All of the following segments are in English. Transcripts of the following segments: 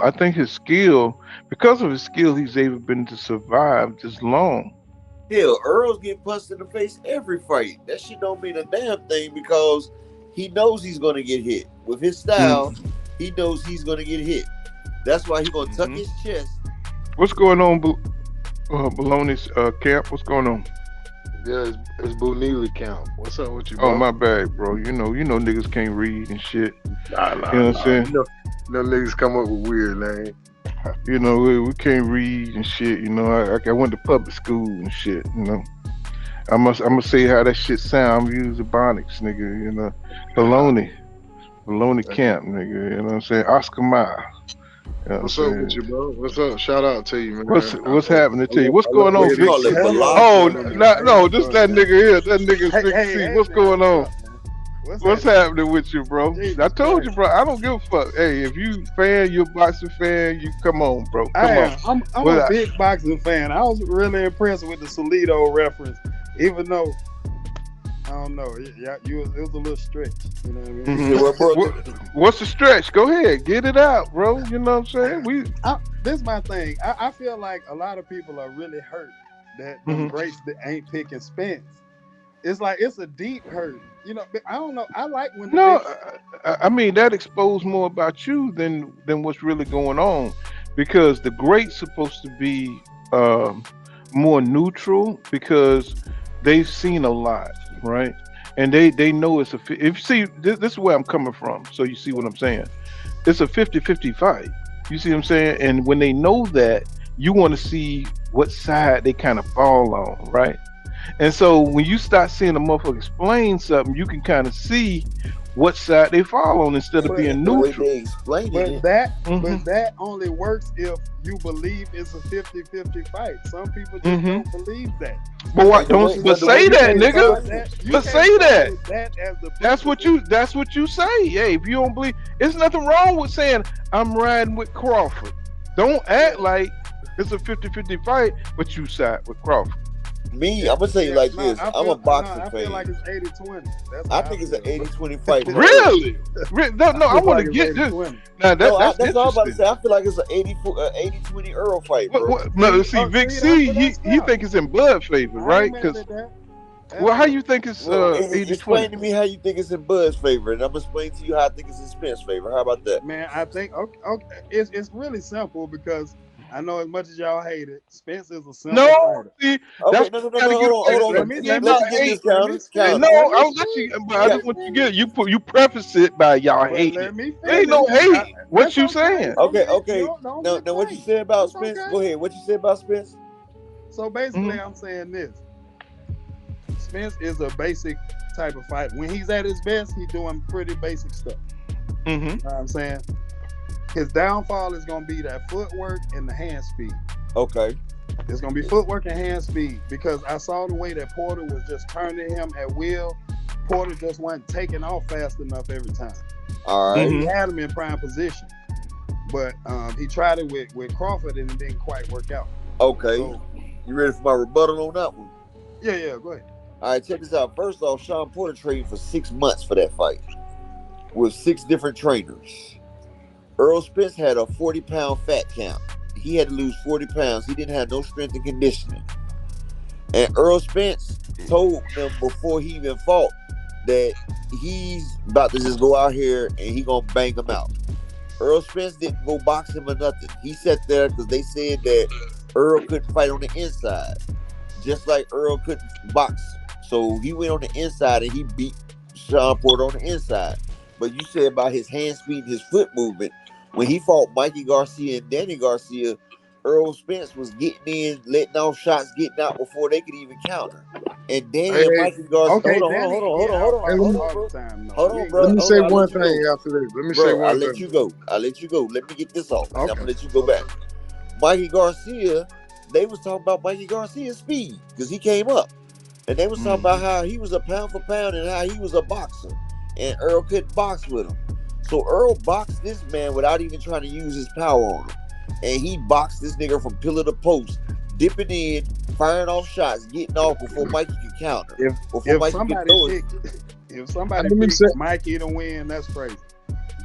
I think his skill, because of his skill, he's able been to survive this long. Hell, Earl's getting punched in the face every fight. That shit don't mean a damn thing because he knows he's gonna get hit. With his style, Mm-hmm. he knows he's gonna get hit. That's why he gonna tuck Mm-hmm. his chest. What's going on, Baloney's camp? What's going on? Yeah, it's Boo Neely count. What's up with you, Oh, bro? my bad, bro. You know, niggas can't read and shit. Nah, You nah, know what I'm nah. saying? No niggas come up with weird names. You know, we can't read and shit. You know, I went to public school and shit. You know, I'm gonna say how that shit sound. I'm using Ebonics, nigga. You know, baloney, baloney camp, nigga. You know what I'm saying? Oscar Mayer. You know what I'm What's up with saying? you, bro? What's up? Shout out to you, What's man. what's happening to you? What's I love going the on, What you way Big call C? it, this Hello, Oh, velocity? gentlemen. How no, y'all this doing, that man? nigga here. That nigga Big C. Hey, What's man. going What's on? up, man? What's What's happening? happening with you, bro? I Jesus told you, Christ. bro. I don't give a fuck. Hey, if you fan, you're a boxing fan. You come on, bro. I Come on. am. I'm a Well, big boxing fan. I was really impressed with the Salido reference, even though I don't know. It was a little stretch. You know what I You mean? said, hmm well, bro, what, what's the stretch? Go ahead, get it out, bro. You know what I'm saying? This is my thing. I feel like a lot of people are really hurt that them hmm greats that ain't picking Spence. It's like it's a deep hurt. You know, but I don't know. I like when the No, big. I mean that exposed more about you than what's really going on, because the great's supposed to be more neutral because they've seen a lot, right? And they know it's a if you see this is where I'm coming from, so you see what I'm saying. It's a 50-50 fight. You see what I'm saying? And when they know that, you want to see what side they kind of fall on, right? And so when you start seeing a motherfucker explain something, you can kind of see what side they fall on instead of looking But at being the way neutral. they explaining But it. that hmm but that only works if you believe it's a 50-50 fight. Some people just hmm don't believe that. But So what? But the Don't. way, you But but the so way say you you that, can't so nigga. explain it, that you But can't say go that. with that as the That's precedent. what you. That's what you say. Hey, if you don't believe, there's nothing wrong with saying I'm riding with Crawford. Don't act Yeah, like it's a 50-50 fight, but you side with Crawford. me, yeah, I'm gonna tell you yeah. like No, this. I'm a boxing I feel like fan. it's 80-20. That's I how I think it's an feel, bro. 80-20 fight, bro. Really? No, I no. I feel want to like it's get this. 80-20. Now No, that's that's all I'm about to interesting. say. I feel like it's an 80-20 Earl fight, bro. No, See, see, Vic see, that's C, but that's he fair. think it's in blood favor, I ain't right? mad Because at that. That's well, how fair. you think it's Well, 80-20? explain to me how you think it's in Bud's favor, and I'm gonna explain to you how I think it's in Spence's favor. How about that? Man, I think okay, it's really simple because I know as much as y'all hate it, Spence is a simple No, fighter. see, Okay, that's no, no, no, what no. you gotta get Hold away. on, hold on. It's Let Let me not me get hate. this let me counter. finish. No, Counter. Let me I'll let you, finish. but I Let Ca- me just want you to finish. get you preface it by y'all Well, hating let it. me It ain't finish. no hate. What That's you okay. saying? Don't Okay, get okay. don't Now, get what you tight. said about That's Spence? okay. Go ahead. What you said about Spence? So basically, hmm I'm saying this: Spence is a basic type of fighter. When he's at his best, he's doing pretty basic stuff. hmm You know what I'm saying? His downfall is gonna be that footwork and the hand speed. Okay. It's gonna be footwork and hand speed because I saw the way that Porter was just turning him at will. Porter just wasn't taking off fast enough every time. All Now right. he hmm had him in prime position, but he tried it with Crawford and it didn't quite work out. Okay. So You ready for my rebuttal on that one? yeah, go ahead. All right. Check this out. First off, Sean Porter trained for 6 months for that fight with 6 different trainers. Earl Spence had a 40-pound fat count. He had to lose 40 pounds. He didn't have no strength and conditioning. And Earl Spence told them before he even fought that he's about to just go out here and he gonna bang him out. Earl Spence didn't go box him or nothing. He sat there because they said that Earl couldn't fight on the inside, just like Earl couldn't box. So he went on the inside and he beat Sean Porter on the inside. But you said about his hand speed and his foot movement. When he fought Mikey Garcia and Danny Garcia, Earl Spence was getting in, letting off shots, getting out before they could even counter. And Hey, Danny and hey, Mikey Garcia, Okay, hold on, hold on, Danny hold on, can hold get on, hold out on, hey, fought hold let me on, all bro. the time though. Hold You on, ain't bro. let gonna me do Hold say on, that. I let one you thing go. after this. Let me say Bro, I one let thing. you go. I let you go. Let me get this off, and I'm Okay, gonna let you go back. okay. Mikey Garcia, they was talking about Mikey Garcia's speed because he came up, and they was talking about hmm how he was a pound for pound and how he was a boxer, and Earl couldn't box with him. So Earl boxed this man without even trying to use his power on him, and he boxed this nigga from pillar to post, dipping in, firing off shots, getting off before Mikey could counter, If before if Mikey could somebody throw his. picked if And somebody let me picked say, Mikey to win, that's crazy.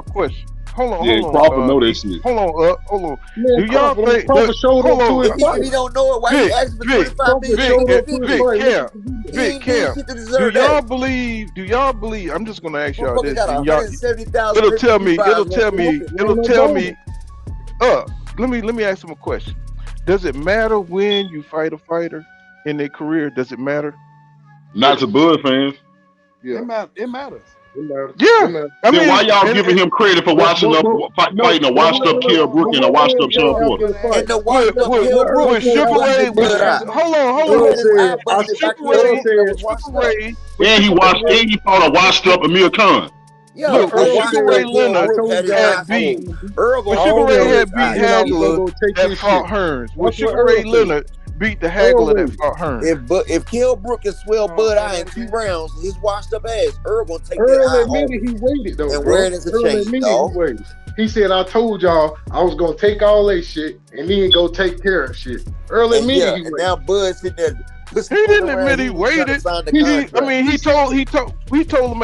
y'all a question. Yeah, Hold Crawford on. know that shit. hold on. Man, Do y'all think? Crawford showed Hold up to on, his If he fight. don't know it, why he Vic, asking for Vic, 25 Crawford million? Vic, Make showed it up to his 50. fight. Look Cam, what he He did. Vic, ain't did Cam. shit to Do deserve that. y'all believe? Do y'all believe? I'm just gonna ask y'all Motherfucker this, got and y'all, 170,000 it'll tell pay-per-view me. buys on Crawford. Crawford It'll ain't no tell bum. me. Let me ask them a question. Does it matter when you fight a fighter? in their career, does it matter? Not to Bud fans. Yeah, It matters. it matters. It Yeah, matters. I Then why mean, y'all and, giving him credit for watching up, No, fighting a but washed up Kell Brook and a washed up Sean Earl Porter? after the fight? And the with washed up with Kell What Brook, Earl with he said had Sugar after Ray, busted the with blood fight? out. hold He on, Earl had his eye said, with busted by Sugar Earl Kell Ray, Brook that said, was washed up. And he watched, and he fought a washed up Amir Khan. Yeah, with a Earl Sugar washed Ray said, up Kell I Leonard Brook told had his y'all eye had I was beat full. gonna beat, Earl when gonna I Sugar take told Ray care of him his had eye. beat then I He was gonna Hagler go good. take that his shit. fought Hearns, when That's Sugar what Ray Earl said. Leonard beat the Earl Hagler that waited. fought Hearns. If Kell Brook can swell Hold on, Bud say eye that in 2 again. rounds, his washed up ass, Earl gonna take that Earl eye off admitted he waited though, and wear bro. it as a Earl chain, admitted he dog. waited. He said, I told y'all I was gonna take all that shit and then go take care of shit. Earl And admitted yeah, he and waited. now Bud sitting there He pussyfooting didn't around. admit He he ain't even trying to waited. sign the He did. I contract. mean, he told him